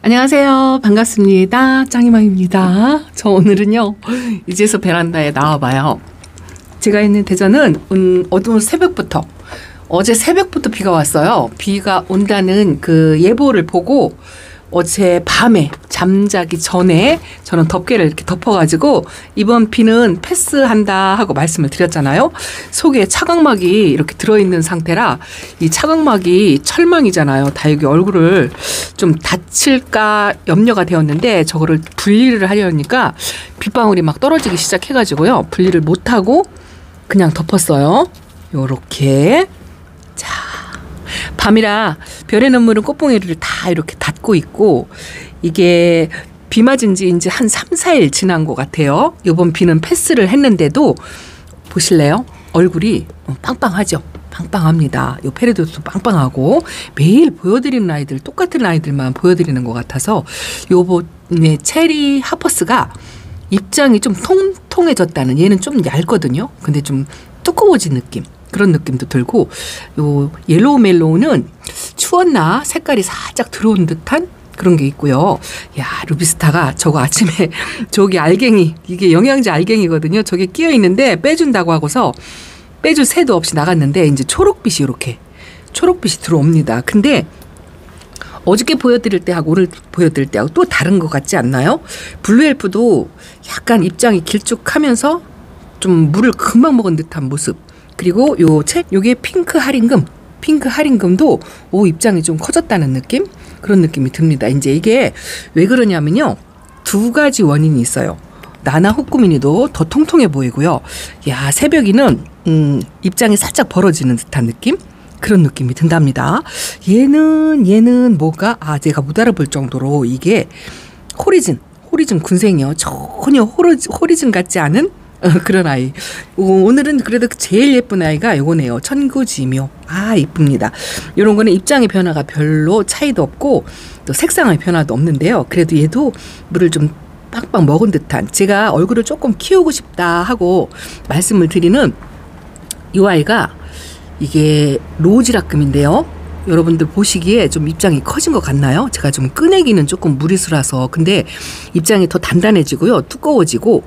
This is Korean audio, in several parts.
안녕하세요. 반갑습니다. 짱이맘입니다. 저 오늘은요, 이제서 베란다에 나와봐요. 제가 있는 대전은 어두운 새벽부터, 어제 새벽부터 비가 왔어요. 비가 온다는 그 예보를 보고 어제 밤에 잠자기 전에 저는 덮개를 이렇게 덮어가지고 이번 비는 패스한다 하고 말씀을 드렸잖아요. 속에 차광막이 이렇게 들어있는 상태라 이 차광막이 철망이잖아요. 다 여기 얼굴을 좀 다칠까 염려가 되었는데 저거를 분리를 하려니까 빗방울이 막 떨어지기 시작해가지고요. 분리를 못하고 그냥 덮었어요. 요렇게. 자. 밤이라 별의 눈물은 꽃봉오리를 다 이렇게 닫고 있고 이게 비 맞은 지 이제 한 3, 4일 지난 것 같아요. 이번 비는 패스를 했는데도 보실래요? 얼굴이 빵빵하죠. 빵빵합니다. 요 페르도스도 빵빵하고 매일 보여드리는 아이들 똑같은 아이들만 보여드리는 것 같아서 요번에 체리 하퍼스가 입장이 좀 통통해졌다는 얘는 좀 얇거든요. 근데 좀 두꺼워진 느낌. 그런 느낌도 들고 요 옐로우 멜로우는 추웠나 색깔이 살짝 들어온 듯한 그런 게 있고요. 야, 루비스타가 저거 아침에 저기 알갱이 이게 영양제 알갱이거든요. 저게 끼어 있는데 빼준다고 하고서 빼줄 새도 없이 나갔는데 이제 초록빛이 이렇게 초록빛이 들어옵니다. 근데 어저께 보여드릴 때하고 오늘 보여드릴 때하고 또 다른 것 같지 않나요? 블루엘프도 약간 입장이 길쭉하면서 좀 물을 금방 먹은 듯한 모습. 그리고 요게 핑크 하링금도 입장이 좀 커졌다는 느낌? 그런 느낌이 듭니다. 이제 이게 왜 그러냐면요. 두 가지 원인이 있어요. 나나 호꾸미니도 더 통통해 보이고요. 야, 새벽이는 입장이 살짝 벌어지는 듯한 느낌? 그런 느낌이 든답니다. 얘는 뭐가 제가 못 알아볼 정도로 이게 호리즌 군생이요. 전혀 호리즌 같지 않은 그런 아이. 오늘은 그래도 제일 예쁜 아이가 요거네요. 천구지묘. 이쁩니다. 이런 거는 입장의 변화가 별로 차이도 없고 또 색상의 변화도 없는데요. 그래도 얘도 물을 좀 빵빵 먹은 듯한, 제가 얼굴을 조금 키우고 싶다 하고 말씀을 드리는 이 아이가 이게 로즈락금인데요. 여러분들 보시기에 좀 입장이 커진 것 같나요? 제가 좀 꺼내기는 조금 무리수라서. 근데 입장이 더 단단해지고요. 두꺼워지고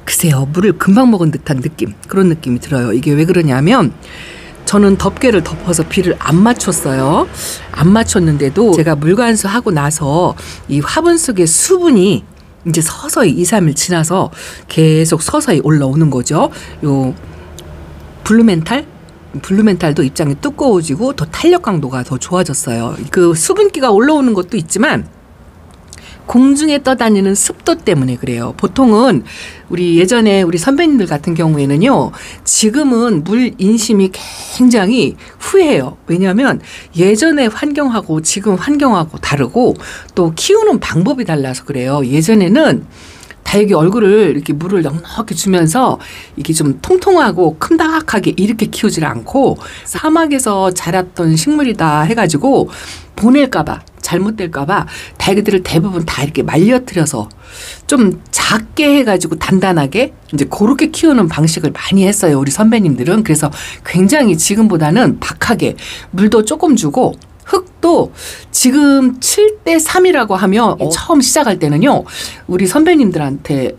글쎄요. 물을 금방 먹은 듯한 느낌. 그런 느낌이 들어요. 이게 왜 그러냐면 저는 덮개를 덮어서 비를 안 맞췄어요. 안 맞췄는데도 제가 물관수하고 나서 이 화분 속의 수분이 이제 서서히 2, 3일 지나서 계속 서서히 올라오는 거죠. 요 블루멘탈도 입장이 두꺼워지고 더 탄력 강도가 더 좋아졌어요. 그 수분기가 올라오는 것도 있지만 공중에 떠다니는 습도 때문에 그래요. 보통은 예전에 우리 선배님들 같은 경우에는요. 지금은 물 인심이 굉장히 후해요. 왜냐하면 예전의 환경하고 지금 환경하고 다르고 또 키우는 방법이 달라서 그래요. 예전에는 다 여기 얼굴을 이렇게 물을 넉넉히 주면서 이게 좀 통통하고 큼닥하게 이렇게 키우질 않고 사막에서 자랐던 식물이다 해가지고 보낼까봐 잘못될까봐 다이들을 대부분 다 이렇게 말려뜨려서 좀 작게 해가지고 단단하게 이제 그렇게 키우는 방식을 많이 했어요. 우리 선배님들은. 그래서 굉장히 지금보다는 박하게 물도 조금 주고 흙도 지금 7대3이라고 하면 처음 시작할 때는요. 우리 선배님들한테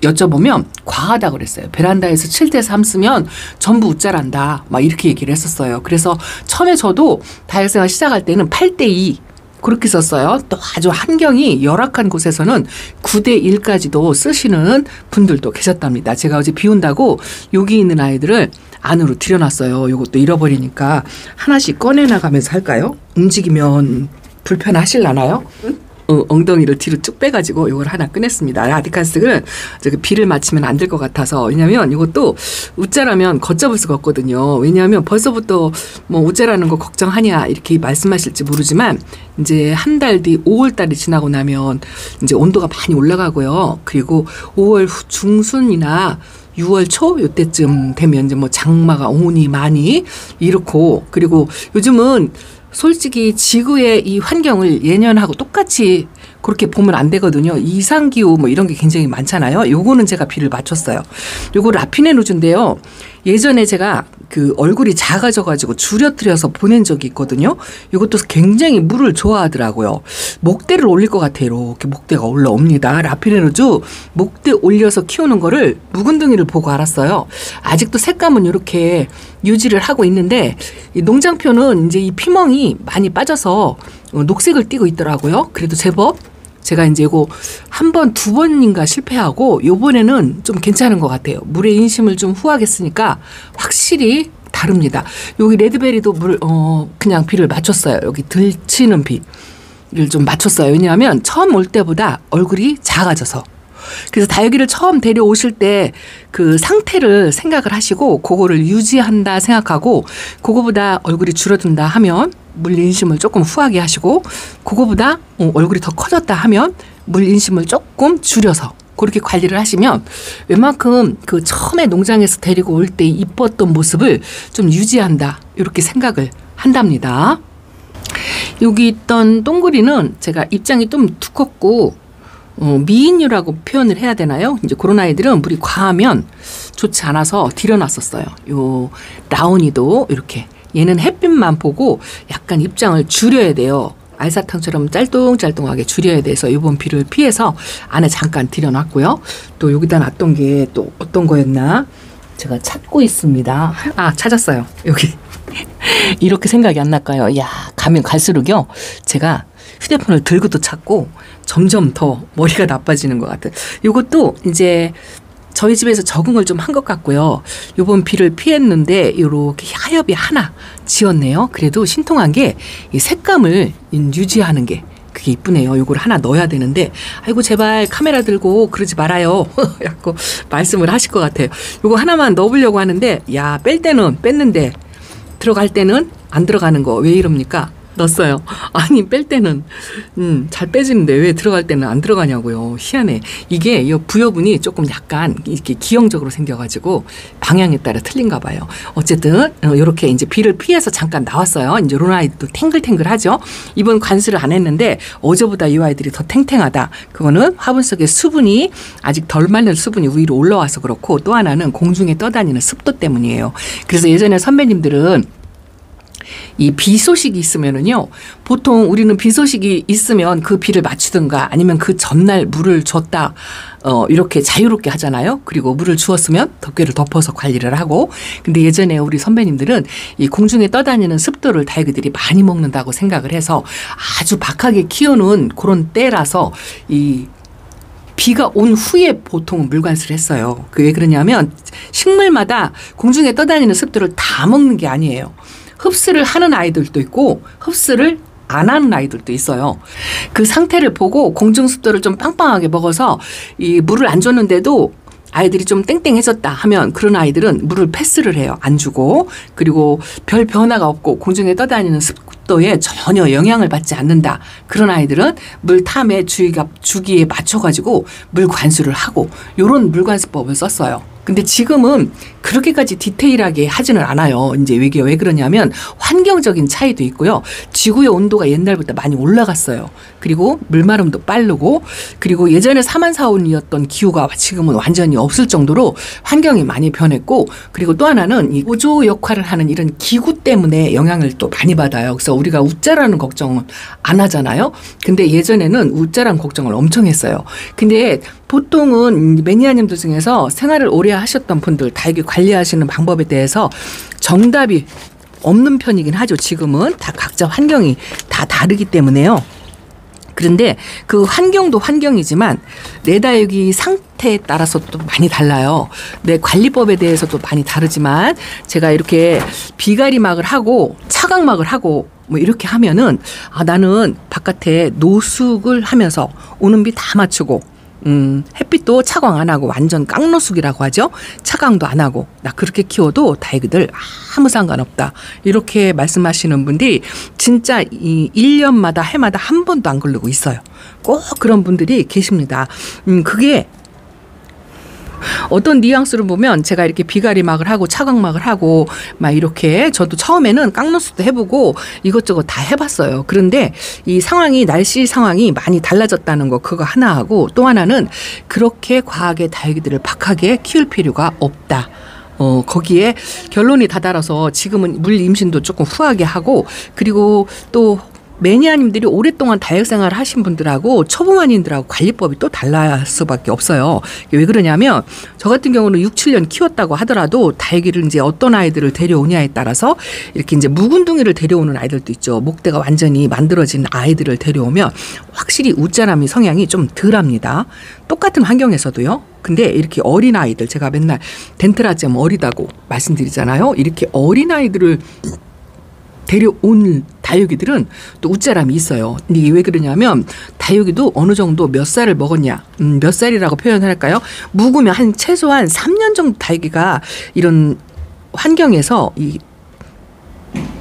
여쭤보면 과하다고 그랬어요. 베란다에서 7대3 쓰면 전부 웃자란다. 막 이렇게 얘기를 했었어요. 그래서 처음에 저도 다육생활 시작할 때는 8대2 그렇게 썼어요. 또 아주 환경이 열악한 곳에서는 9대1까지도 쓰시는 분들도 계셨답니다. 제가 어제 비 온다고 여기 있는 아이들을 안으로 들여놨어요. 이것도 잃어버리니까 하나씩 꺼내나가면서 할까요? 움직이면 불편하실라나요? 엉덩이를 뒤로 쭉 빼가지고 이걸 하나 꺼냈습니다. 라디칸스는 비를 맞추면 안 될 것 같아서. 왜냐하면 이것도 웃자라면 걷잡을 수가 없거든요. 왜냐하면 벌써부터 뭐 웃자라는 거 걱정하냐 이렇게 말씀하실지 모르지만 이제 한 달 뒤 5월 달이 지나고 나면 이제 온도가 많이 올라가고요. 그리고 5월 중순이나 6월 초 요때쯤 되면 이제 뭐 장마가 오니 많이 이렇고, 그리고 요즘은 솔직히 지구의 이 환경을 예년하고 똑같이 그렇게 보면 안 되거든요. 이상기후 뭐 이런 게 굉장히 많잖아요. 요거는 제가 비를 맞췄어요. 요거 라피네루즈인데요. 예전에 제가 그 얼굴이 작아져가지고 줄여뜨려서 보낸 적이 있거든요. 이것도 굉장히 물을 좋아하더라고요. 목대를 올릴 것 같아요. 이렇게 목대가 올라옵니다. 라피네루즈 목대 올려서 키우는 거를 묵은둥이를 보고 알았어요. 아직도 색감은 이렇게 유지를 하고 있는데 이 농장표는 이제 이 피멍이 많이 빠져서 녹색을 띠고 있더라고요. 그래도 제법 제가 이제 이거 한 번, 두 번인가 실패하고 요번에는 좀 괜찮은 것 같아요. 물에 인심을 좀 후하게 쓰니까 확실히 다릅니다. 여기 레드베리도 그냥 비를 맞췄어요. 여기 들치는 비를 좀 맞췄어요. 왜냐하면 처음 올 때보다 얼굴이 작아져서. 그래서 다육이를 처음 데려오실 때 그 상태를 생각을 하시고 그거를 유지한다 생각하고 그거보다 얼굴이 줄어든다 하면 물 인심을 조금 후하게 하시고 그거보다 얼굴이 더 커졌다 하면 물 인심을 조금 줄여서 그렇게 관리를 하시면 웬만큼 그 처음에 농장에서 데리고 올 때 이뻤던 모습을 좀 유지한다 이렇게 생각을 한답니다. 여기 있던 동그리는 제가 입장이 좀 두껍고 미인류라고 표현을 해야 되나요? 이제 그런 아이들은 물이 과하면 좋지 않아서 들여놨었어요. 요 라온이도 이렇게 얘는 햇빛만 보고 약간 입장을 줄여야 돼요. 알사탕처럼 짤뚱짤뚱하게 줄여야 돼서 이번 비를 피해서 안에 잠깐 들여놨고요. 또 여기다 놨던 게 또 어떤 거였나? 제가 찾고 있습니다. 찾았어요. 여기 이렇게 생각이 안 날까요? 야, 가면 갈수록요. 제가 휴대폰을 들고도 찾고 점점 더 머리가 나빠지는 것 같아요. 이것도 이제 저희 집에서 적응을 좀 한 것 같고요. 이번 비를 피했는데 이렇게 하엽이 하나 지었네요. 그래도 신통한 게 이 색감을 유지하는 게 그게 이쁘네요. 이걸 하나 넣어야 되는데 아이고 제발 카메라 들고 그러지 말아요. 약간 말씀을 하실 것 같아요. 이거 하나만 넣어보려고 하는데 야, 뺄 때는 뺐는데 들어갈 때는 안 들어가는 거 왜 이럽니까? 넣었어요. 아니 뺄 때는 잘 빼지는데 왜 들어갈 때는 안 들어가냐고요. 희한해. 이게 이 부여분이 조금 약간 이렇게 기형적으로 생겨가지고 방향에 따라 틀린가 봐요. 어쨌든 이렇게 이제 비를 피해서 잠깐 나왔어요. 이제 이런 아이들도 탱글탱글하죠. 이번 관수를 안 했는데 어제보다 이 아이들이 더 탱탱하다. 그거는 화분 속에 수분이 아직 덜 마른 수분이 위로 올라와서 그렇고 또 하나는 공중에 떠다니는 습도 때문이에요. 그래서 예전에 선배님들은 이 비 소식이 있으면은요, 보통 우리는 비 소식이 있으면 그 비를 맞추든가 아니면 그 전날 물을 줬다, 이렇게 자유롭게 하잖아요. 그리고 물을 주었으면 덮개를 덮어서 관리를 하고. 근데 예전에 우리 선배님들은 이 공중에 떠다니는 습도를 다육이들이 많이 먹는다고 생각을 해서 아주 박하게 키우는 그런 때라서 이 비가 온 후에 보통 물관수를 했어요. 그 왜 그러냐면 식물마다 공중에 떠다니는 습도를 다 먹는 게 아니에요. 흡수를 하는 아이들도 있고 흡수를 안 하는 아이들도 있어요. 그 상태를 보고 공중 습도를 좀 빵빵하게 먹어서 이 물을 안 줬는데도 아이들이 좀 땡땡해졌다 하면 그런 아이들은 물을 패스를 해요. 안 주고. 그리고 별 변화가 없고 공중에 떠다니는 습도에 전혀 영향을 받지 않는다. 그런 아이들은 물탐의 주기에 맞춰가지고 물 관수를 하고 이런 물관수법을 썼어요. 근데 지금은 그렇게까지 디테일하게 하지는 않아요. 이제 이게 왜 그러냐면 환경적인 차이도 있고요. 지구의 온도가 옛날보다 많이 올라갔어요. 그리고 물마름도 빠르고 그리고 예전에 4만 4온이었던 기후가 지금은 완전히 없을 정도로 환경이 많이 변했고 그리고 또 하나는 이 보조 역할을 하는 이런 기구 때문에 영향을 또 많이 받아요. 그래서 우리가 웃자라는 걱정은 안 하잖아요. 근데 예전에는 웃자라는 걱정을 엄청 했어요. 근데 보통은 매니아님들 중에서 생활을 오래 하셨던 분들 다육이 관리하시는 방법에 대해서 정답이 없는 편이긴 하죠. 지금은 다 각자 환경이 다 다르기 때문에요. 그런데 그 환경도 환경이지만 내 다육이 상태에 따라서 또 많이 달라요. 내 관리법에 대해서도 많이 다르지만 제가 이렇게 비가리막을 하고 차광막을 하고 뭐 이렇게 하면은 나는 바깥에 노숙을 하면서 오는 비 다 맞추고 햇빛도 차광 안 하고 완전 깡노숙이라고 하죠. 차광도 안 하고 나 그렇게 키워도 다육이들 아무 상관없다. 이렇게 말씀하시는 분들이 진짜 이 1년마다 해마다 한 번도 안 걸리고 있어요. 꼭 그런 분들이 계십니다. 그게 어떤 뉘앙스를 보면 제가 이렇게 비가리막을 하고 차광막을 하고 막 이렇게 저도 처음에는 깡노스도 해보고 이것저것 다 해봤어요. 그런데 이 상황이 날씨 상황이 많이 달라졌다는 거 그거 하나 하고 또 하나는 그렇게 과하게 다육이들을 박하게 키울 필요가 없다. 거기에 결론이 다다라서 지금은 물 임신도 조금 후하게 하고 그리고 또 매니아님들이 오랫동안 다육 생활을 하신 분들하고 초보만인들하고 관리법이 또 달라할 수밖에 없어요. 왜 그러냐면 저 같은 경우는 6, 7년 키웠다고 하더라도 다육이를 이제 어떤 아이들을 데려오냐에 따라서 이렇게 이제 묵은둥이를 데려오는 아이들도 있죠. 목대가 완전히 만들어진 아이들을 데려오면 확실히 웃자람이 성향이 좀 덜합니다. 똑같은 환경에서도요. 근데 이렇게 어린 아이들 제가 맨날 덴트라지엄 어리다고 말씀드리잖아요. 이렇게 어린 아이들을 데려온 다육이들은 또 웃자람이 있어요. 근데 이게 왜 그러냐면 다육이도 어느 정도 몇 살을 먹었냐, 몇 살이라고 표현할까요? 묵으면 한 최소한 3년 정도 다육이가 이런 환경에서 이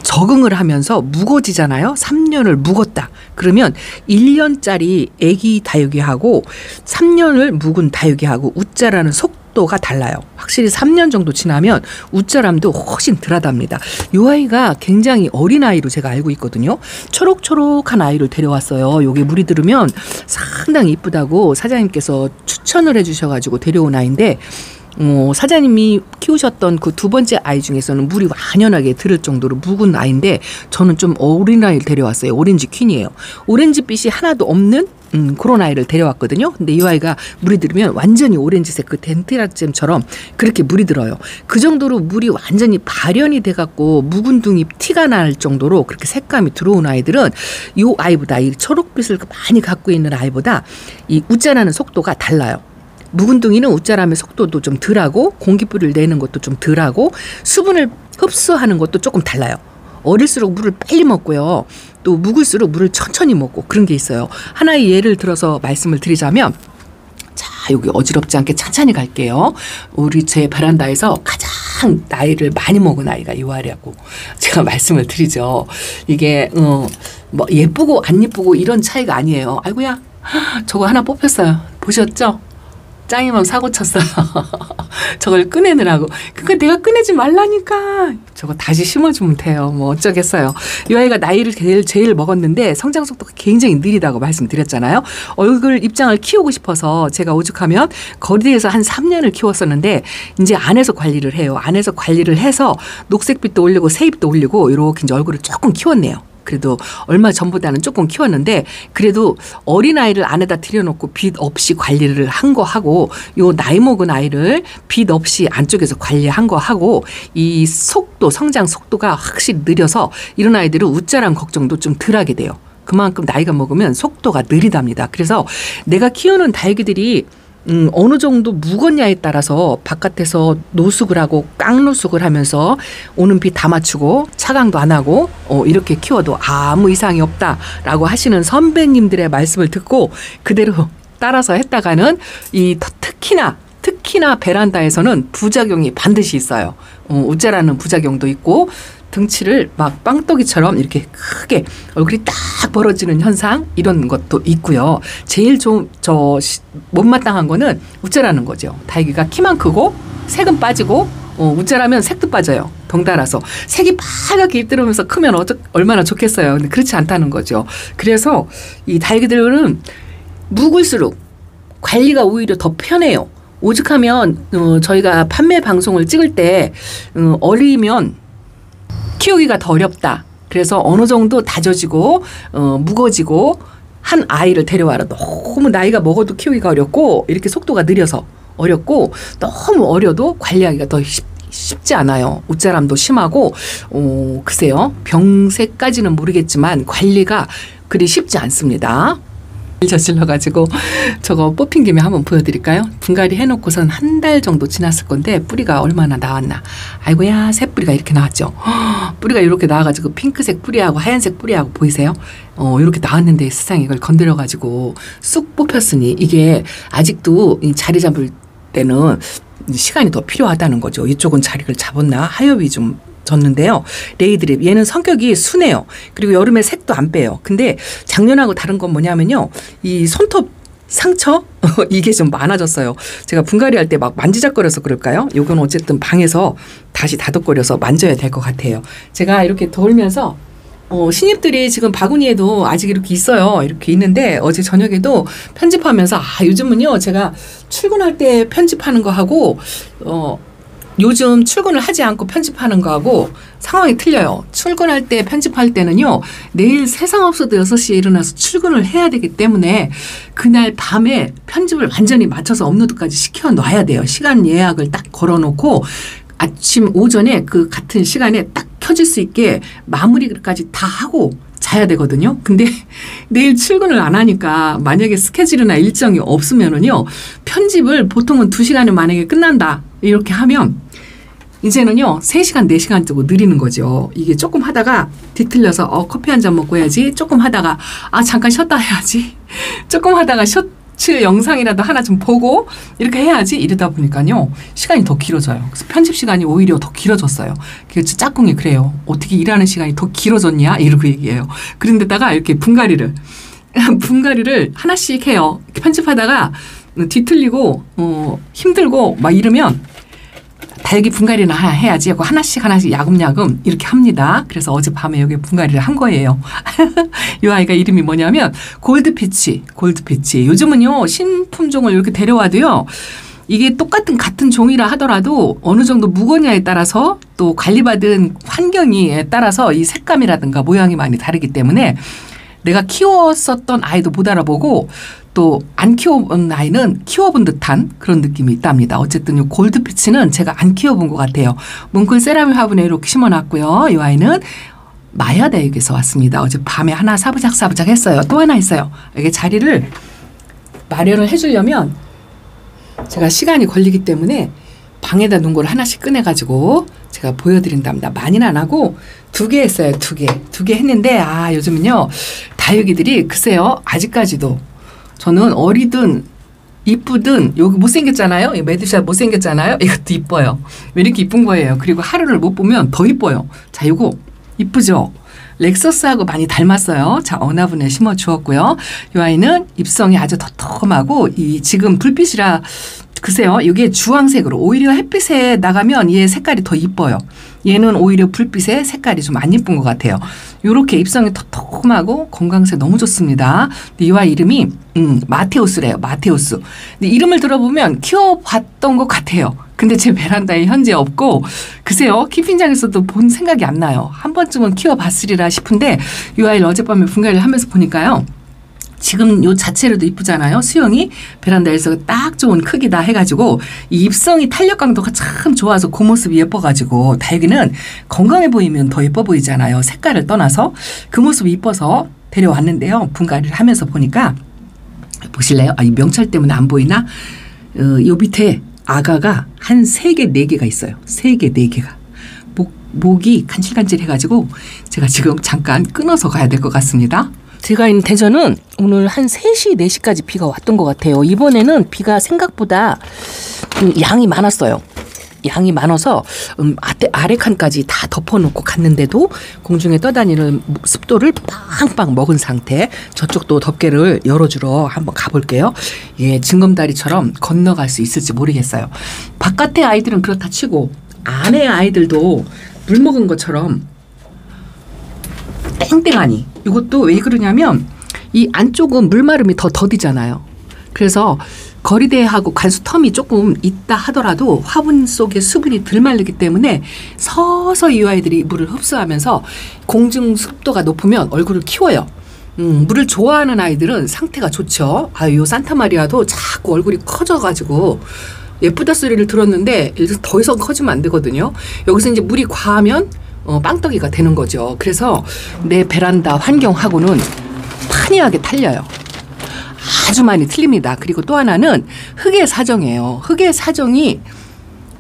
적응을 하면서 묵어지잖아요. 3년을 묵었다. 그러면 1년짜리 애기 다육이하고 3년을 묵은 다육이하고 웃자라는 속도가 달라요. 확실히 3년 정도 지나면 웃자람도 훨씬 덜하답니다. 이 아이가 굉장히 어린 아이로 제가 알고 있거든요. 초록초록한 아이를 데려왔어요. 요게 물이 들으면 상당히 이쁘다고 사장님께서 추천을 해주셔가지고 데려온 아이인데 사장님이 키우셨던 그 두 번째 아이 중에서는 물이 완연하게 들을 정도로 묵은 아이인데 저는 좀 어린 아이를 데려왔어요. 오렌지 퀸이에요. 오렌지빛이 하나도 없는 그런 아이를 데려왔거든요. 근데 이 아이가 물이 들으면 완전히 오렌지색 그 덴트라잼처럼 그렇게 물이 들어요. 그 정도로 물이 완전히 발현이 돼갖고 묵은둥이 티가 날 정도로 그렇게 색감이 들어온 아이들은 이 아이보다 이 초록빛을 많이 갖고 있는 아이보다 이 웃자라는 속도가 달라요. 묵은둥이는 웃자람의 속도도 좀 덜하고 공기불을 내는 것도 좀 덜하고 수분을 흡수하는 것도 조금 달라요. 어릴수록 물을 빨리 먹고요. 또 묵을수록 물을 천천히 먹고 그런 게 있어요. 하나의 예를 들어서 말씀을 드리자면 자, 여기 어지럽지 않게 천천히 갈게요. 우리 제 베란다에서 가장 나이를 많이 먹은 아이가 이 아이라고 제가 말씀을 드리죠. 이게 뭐 예쁘고 안 예쁘고 이런 차이가 아니에요. 아이고야 저거 하나 뽑혔어요. 보셨죠? 짱이맘 사고 쳤어요. 저걸 꺼내느라고. 그거 내가 꺼내지 말라니까. 저거 다시 심어주면 돼요. 뭐 어쩌겠어요. 이 아이가 나이를 제일 먹었는데 성장 속도가 굉장히 느리다고 말씀드렸잖아요. 얼굴 입장을 키우고 싶어서 제가 오죽하면 거리에서 한 3년을 키웠었는데 이제 안에서 관리를 해요. 안에서 관리를 해서 녹색빛도 올리고 새잎도 올리고 이렇게 이제 얼굴을 조금 키웠네요. 그래도 얼마 전보다는 조금 키웠는데 그래도 어린아이를 안에다 들여놓고 빛 없이 관리를 한 거 하고 요 나이 먹은 아이를 빛 없이 안쪽에서 관리한 거 하고 이 속도 성장 속도가 확실히 느려서 이런 아이들은 웃자란 걱정도 좀 덜하게 돼요. 그만큼 나이가 먹으면 속도가 느리답니다. 그래서 내가 키우는 다육이들이 어느 정도 묵었냐에 따라서 바깥에서 노숙을 하고 깡노숙을 하면서 오는 비 다 맞추고 차광도 안 하고 이렇게 키워도 아무 이상이 없다라고 하시는 선배님들의 말씀을 듣고 그대로 따라서 했다가는 이 특히나 베란다에서는 부작용이 반드시 있어요. 우째라는 부작용도 있고 등치를 막 빵떡이처럼 이렇게 크게 얼굴이 딱 벌어지는 현상 이런 것도 있고요. 제일 좀 못마땅한 거는 우째라는 거죠. 다육이가 키만 크고 색은 빠지고 우째라면 색도 빠져요. 덩달아서 색이 파랗게 잎들으면서 크면 얼마나 좋겠어요. 근데 그렇지 않다는 거죠. 그래서 이 다육이들은 묵을수록 관리가 오히려 더 편해요. 오죽하면 저희가 판매 방송을 찍을 때 어리면 키우기가 더 어렵다. 그래서 어느 정도 다져지고 무거지고 한 아이를 데려와라. 너무 나이가 먹어도 키우기가 어렵고 이렇게 속도가 느려서 어렵고 너무 어려도 관리하기가 더 쉽지 않아요. 웃자람도 심하고 글쎄요. 병세까지는 모르겠지만 관리가 그리 쉽지 않습니다. 저질러가지고 저거 뽑힌 김에 한번 보여드릴까요? 분갈이 해놓고선 한 달 정도 지났을 건데 뿌리가 얼마나 나왔나. 아이고야 새 뿌리가 이렇게 나왔죠. 뿌리가 이렇게 나와가지고 핑크색 뿌리하고 하얀색 뿌리하고 보이세요? 이렇게 나왔는데 세상에 이걸 건드려가지고 쑥 뽑혔으니 이게 아직도 자리 잡을 때는 시간이 더 필요하다는 거죠. 이쪽은 자리를 잡았나 하엽이 좀 졌는데요. 레이드립 얘는 성격이 순해요. 그리고 여름에 색도 안 빼요. 근데 작년하고 다른 건 뭐냐면요. 이 손톱 상처? 이게 좀 많아졌어요. 제가 분갈이 할 때 막 만지작거려서 그럴까요? 요건 어쨌든 방에서 다시 다독거려서 만져야 될 것 같아요. 제가 이렇게 돌면서 신입들이 지금 바구니에도 아직 이렇게 있어요. 이렇게 있는데 어제 저녁에도 편집하면서 요즘은요 제가 출근할 때 편집하는 거 하고 요즘 출근을 하지 않고 편집하는 거하고 상황이 틀려요. 출근할 때 편집할 때는요. 내일 세상 없어도 6시에 일어나서 출근을 해야 되기 때문에 그날 밤에 편집을 완전히 맞춰서 업로드까지 시켜놔야 돼요. 시간 예약을 딱 걸어놓고 아침 오전에 그 같은 시간에 딱 켜질 수 있게 마무리까지 다 하고 자야 되거든요. 근데 내일 출근을 안 하니까 만약에 스케줄이나 일정이 없으면은요. 편집을 보통은 2시간에 만약에 끝난다. 이렇게 하면 이제는요 3시간 4시간 정도 느리는 거죠. 이게 조금 하다가 뒤틀려서 커피 한 잔 먹고 해야지. 조금 하다가 잠깐 쉬었다 해야지. 조금 하다가 셔츠 영상이라도 하나 좀 보고 이렇게 해야지. 이러다 보니까요 시간이 더 길어져요. 그래서 편집 시간이 오히려 더 길어졌어요. 그래서 짝꿍이 그래요. 어떻게 일하는 시간이 더 길어졌냐 이러고 얘기해요. 그런데다가 이렇게 분갈이를 하나씩 해요. 편집하다가 뒤틀리고 힘들고 막 이러면 다육이 분갈이나 해야지 하고 하나씩 야금야금 이렇게 합니다. 그래서 어젯밤에 여기 분갈이를 한 거예요. 이 아이가 이름이 뭐냐면 골드피치. 요즘은요 신품종을 이렇게 데려와도요. 이게 같은 종이라 하더라도 어느 정도 무거냐에 따라서 또 관리받은 환경에 따라서 이 색감이라든가 모양이 많이 다르기 때문에 내가 키웠었던 아이도 못 알아보고 또 안 키워본 아이는 키워본 듯한 그런 느낌이 있답니다. 어쨌든 이 골드피치는 제가 안 키워본 것 같아요. 뭉클 세라믹 화분에 이렇게 심어놨고요. 이 아이는 마야다육에서 왔습니다. 어제 밤에 하나 사부작 했어요. 또 하나 있어요. 이게 자리를 마련을 해주려면 제가 시간이 걸리기 때문에 방에다 놓은 걸 하나씩 꺼내가지고 제가 보여드린답니다. 많이는 안 하고 2개 했어요. 2개 했는데 요즘은요 다육이들이 글쎄요 아직까지도 저는 어리든 이쁘든 여기 못생겼잖아요. 이 메드샷 못생겼잖아요. 이것도 이뻐요. 왜 이렇게 이쁜 거예요. 그리고 하루를 못 보면 더 이뻐요. 자, 이거 이쁘죠? 렉서스하고 많이 닮았어요. 자, 어나분에 심어 주었고요. 이 아이는 잎성이 아주 텁텁하고 이 지금 불빛이라 글쎄요. 이게 주황색으로 오히려 햇빛에 나가면 얘 색깔이 더 이뻐요. 얘는 오히려 불빛에 색깔이 좀 안 이쁜 것 같아요. 이렇게 잎성이 텁텁하고 건강세 너무 좋습니다. 이 아이 이름이 마테우스래요. 마테우스. 근데 이름을 들어보면 키워봤던 것 같아요. 근데 제 베란다에 현재 없고 글쎄요. 키핑장에서도 본 생각이 안 나요. 한 번쯤은 키워봤으리라 싶은데 이 아이를 어젯밤에 분갈이를 하면서 보니까요. 지금 요 자체로도 이쁘잖아요. 수영이 베란다에서 딱 좋은 크기다 해가지고 이 잎성이 탄력 강도가 참 좋아서 그 모습이 예뻐가지고 다육이는 건강해 보이면 더 예뻐 보이잖아요. 색깔을 떠나서 그 모습이 이뻐서 데려왔는데요. 분갈이를 하면서 보니까 보실래요? 이 명찰 때문에 안 보이나? 요 밑에 아가가 한 3개, 4개가 있어요. 3개, 4개가. 목이 간질간질 해가지고 제가 지금 잠깐 끊어서 가야 될 것 같습니다. 제가 있는 대전은 오늘 한 3시, 4시까지 비가 왔던 것 같아요. 이번에는 비가 생각보다 양이 많았어요. 양이 많아서 아래 칸까지 다 덮어놓고 갔는데도 공중에 떠다니는 습도를 빵빵 먹은 상태. 저쪽도 덮개를 열어주러 한번 가볼게요. 예, 징검다리처럼 건너갈 수 있을지 모르겠어요. 바깥에 아이들은 그렇다 치고 안에 아이들도 물 먹은 것처럼 땡땡하니. 이것도 왜 그러냐면 이 안쪽은 물마름이 더 더디잖아요. 그래서 거리대하고 관수 텀이 조금 있다 하더라도 화분 속에 수분이 덜 마르기 때문에 서서히 이 아이들이 물을 흡수하면서 공중 습도가 높으면 얼굴을 키워요. 물을 좋아하는 아이들은 상태가 좋죠. 요 산타마리아도 자꾸 얼굴이 커져가지고 예쁘다 소리를 들었는데 더 이상 커지면 안 되거든요. 여기서 이제 물이 과하면 빵떡이가 되는 거죠. 그래서 내 베란다 환경하고는 판이하게 틀려요. 아주 많이 틀립니다. 그리고 또 하나는 흙의 사정이에요. 흙의 사정이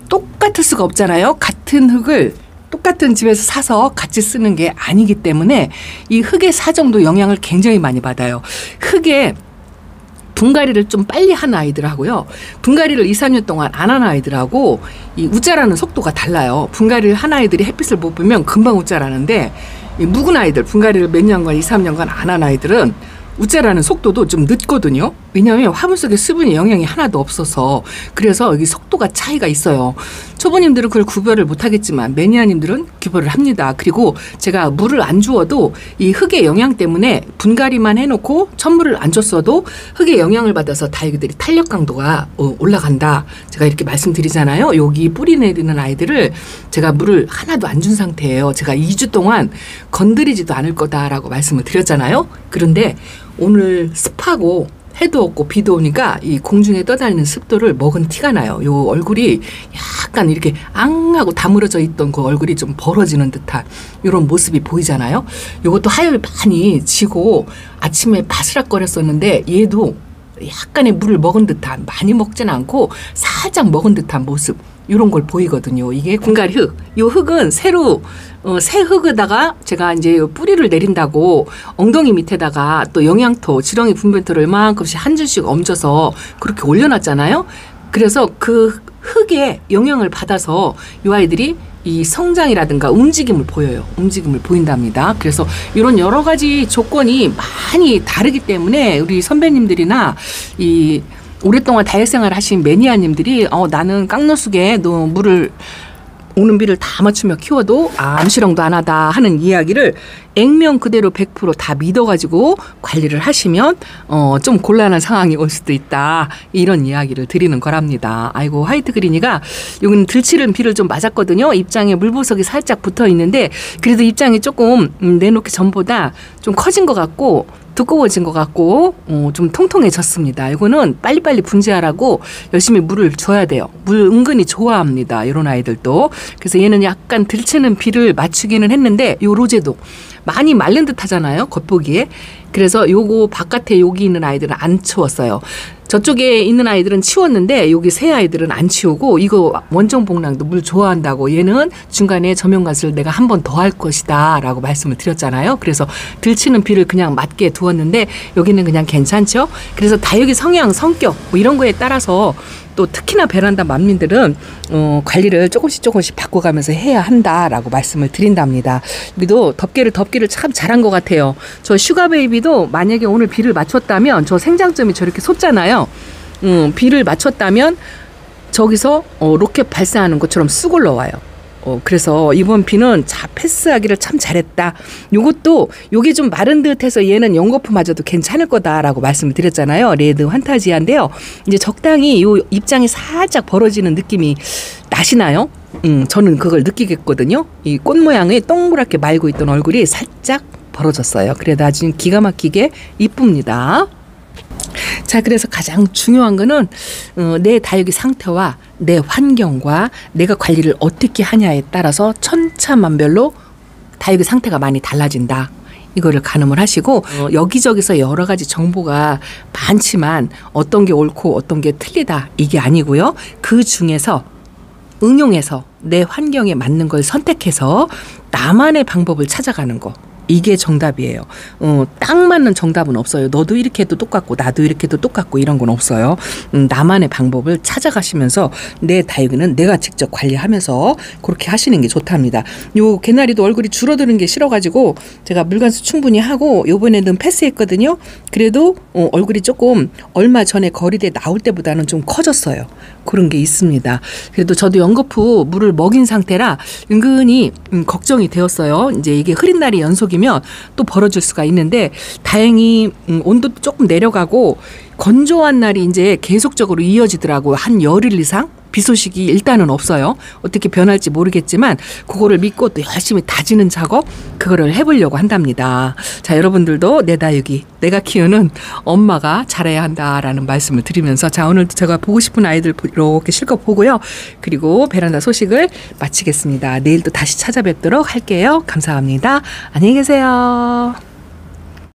똑같을 수가 없잖아요. 같은 흙을 똑같은 집에서 사서 같이 쓰는 게 아니기 때문에 이 흙의 사정도 영향을 굉장히 많이 받아요. 흙에 분갈이를 좀 빨리 한 아이들하고요. 분갈이를 2, 3년 동안 안 한 아이들하고 이 웃자라는 속도가 달라요. 분갈이를 한 아이들이 햇빛을 못 보면 금방 웃자라는데 이 묵은 아이들, 분갈이를 몇 년간 2, 3년간 안 한 아이들은 웃자라는 속도도 좀 늦거든요. 왜냐하면 화분 속에 수분이 영양이 하나도 없어서 그래서 여기 속도가 차이가 있어요. 초보님들은 그걸 구별을 못하겠지만 매니아님들은 구별을 합니다. 그리고 제가 물을 안 주어도 이 흙의 영양 때문에 분갈이만 해놓고 천물을 안 줬어도 흙의 영향을 받아서 다육이들이 탄력 강도가 올라간다. 제가 이렇게 말씀드리잖아요. 여기 뿌리 내리는 아이들을 제가 물을 하나도 안 준 상태예요. 제가 2주 동안 건드리지도 않을 거다라고 말씀을 드렸잖아요. 그런데 오늘 습하고 해도 없고 비도 오니까 이 공중에 떠다니는 습도를 먹은 티가 나요. 요 얼굴이 약간 이렇게 앙하고 다물어져 있던 그 얼굴이 좀 벌어지는 듯한 이런 모습이 보이잖아요. 요것도 하엽이 많이 지고 아침에 바스락거렸었는데 얘도 약간의 물을 먹은 듯한, 많이 먹지는 않고 살짝 먹은 듯한 모습, 이런 걸 보이거든요. 이게 분갈이 흙. 이 흙은 새로 새 흙에다가 제가 이제 뿌리를 내린다고 엉덩이 밑에다가 또 영양토, 지렁이 분변토를 이만큼씩 한 줄씩 얹어서 그렇게 올려놨잖아요. 그래서 그 흙에 영향을 받아서 이 아이들이 이 성장이라든가 움직임을 보여요. 움직임을 보인답니다. 그래서 이런 여러 가지 조건이 많이 다르기 때문에 우리 선배님들이나 이 오랫동안 다육생활을 하신 매니아님들이 나는 깡노숙에 너 물을 오는 비를 다 맞추며 키워도 암시렁도 안 하다 하는 이야기를 액면 그대로 100% 다 믿어가지고 관리를 하시면 좀 곤란한 상황이 올 수도 있다, 이런 이야기를 드리는 거랍니다. 아이고, 화이트 그린이가 여기는 들치는 비를 좀 맞았거든요. 입장에 물보석이 살짝 붙어 있는데 그래도 입장이 조금 내놓기 전보다 좀 커진 것 같고 두꺼워진 것 같고 좀 통통해졌습니다. 이거는 빨리빨리 분재하라고 열심히 물을 줘야 돼요. 물 은근히 좋아합니다. 이런 아이들도. 그래서 얘는 약간 들치는 비를 맞추기는 했는데 요 로제도 많이 마른 듯 하잖아요. 겉보기에. 그래서 요거 바깥에 여기 있는 아이들은 안 치웠어요. 저쪽에 있는 아이들은 치웠는데 여기 새 아이들은 안 치우고, 이거 원종복랑도 물 좋아한다고 얘는 중간에 저면가스를 내가 한 번 더 할 것이다 라고 말씀을 드렸잖아요. 그래서 들치는 비를 그냥 맞게 두었는데 여기는 그냥 괜찮죠. 그래서 다육이 성향, 성격 뭐 이런 거에 따라서 또 특히나 베란다 맘민들은 관리를 조금씩 바꿔가면서 해야 한다라고 말씀을 드린답니다. 여기도 덮개를 참 잘한 것 같아요. 저 슈가베이비도 만약에 오늘 비를 맞췄다면 저 생장점이 저렇게 솟잖아요. 비를 맞췄다면 저기서 로켓 발사하는 것처럼 쑥 올라와요. 그래서 이번 비는 패스하기를 참 잘했다. 요것도 요게 좀 마른 듯해서 얘는 연거푸마저도 괜찮을 거다라고 말씀을 드렸잖아요. 레드 환타지아인데요. 이제 적당히 요 입장이 살짝 벌어지는 느낌이 나시나요? 저는 그걸 느끼겠거든요. 이 꽃 모양의 동그랗게 말고 있던 얼굴이 살짝 벌어졌어요. 그래도 아주 기가 막히게 이쁩니다. 자, 그래서 가장 중요한 거는 내 다육이 상태와 내 환경과 내가 관리를 어떻게 하냐에 따라서 천차만별로 다육이 상태가 많이 달라진다. 이거를 가늠을 하시고 여기저기서 여러 가지 정보가 많지만 어떤 게 옳고 어떤 게 틀리다, 이게 아니고요. 그 중에서 응용해서 내 환경에 맞는 걸 선택해서 나만의 방법을 찾아가는 거, 이게 정답이에요. 딱 맞는 정답은 없어요. 너도 이렇게 해도 똑같고 나도 이렇게 해도 똑같고 이런 건 없어요. 나만의 방법을 찾아가시면서 내 다육이는 내가 직접 관리하면서 그렇게 하시는 게 좋답니다. 요 개나리도 얼굴이 줄어드는 게 싫어가지고 제가 물관수 충분히 하고 요번에는 패스했거든요. 그래도 얼굴이 조금 얼마 전에 거리대 나올 때보다는 좀 커졌어요. 그런 게 있습니다. 그래도 저도 연거푸 물을 먹인 상태라 은근히 걱정이 되었어요. 이제 이게 흐린 날이 연속이면 또 벌어질 수가 있는데 다행히 온도도 조금 내려가고 건조한 날이 이제 계속적으로 이어지더라고요. 한 열흘 이상 비 소식이 일단은 없어요. 어떻게 변할지 모르겠지만 그거를 믿고 또 열심히 다지는 작업, 그거를 해보려고 한답니다. 자, 여러분들도 내 다육이, 내가 키우는 엄마가 잘해야 한다라는 말씀을 드리면서, 자, 오늘도 제가 보고 싶은 아이들 이렇게 실컷 보고요. 그리고 베란다 소식을 마치겠습니다. 내일 또 다시 찾아뵙도록 할게요. 감사합니다. 안녕히 계세요.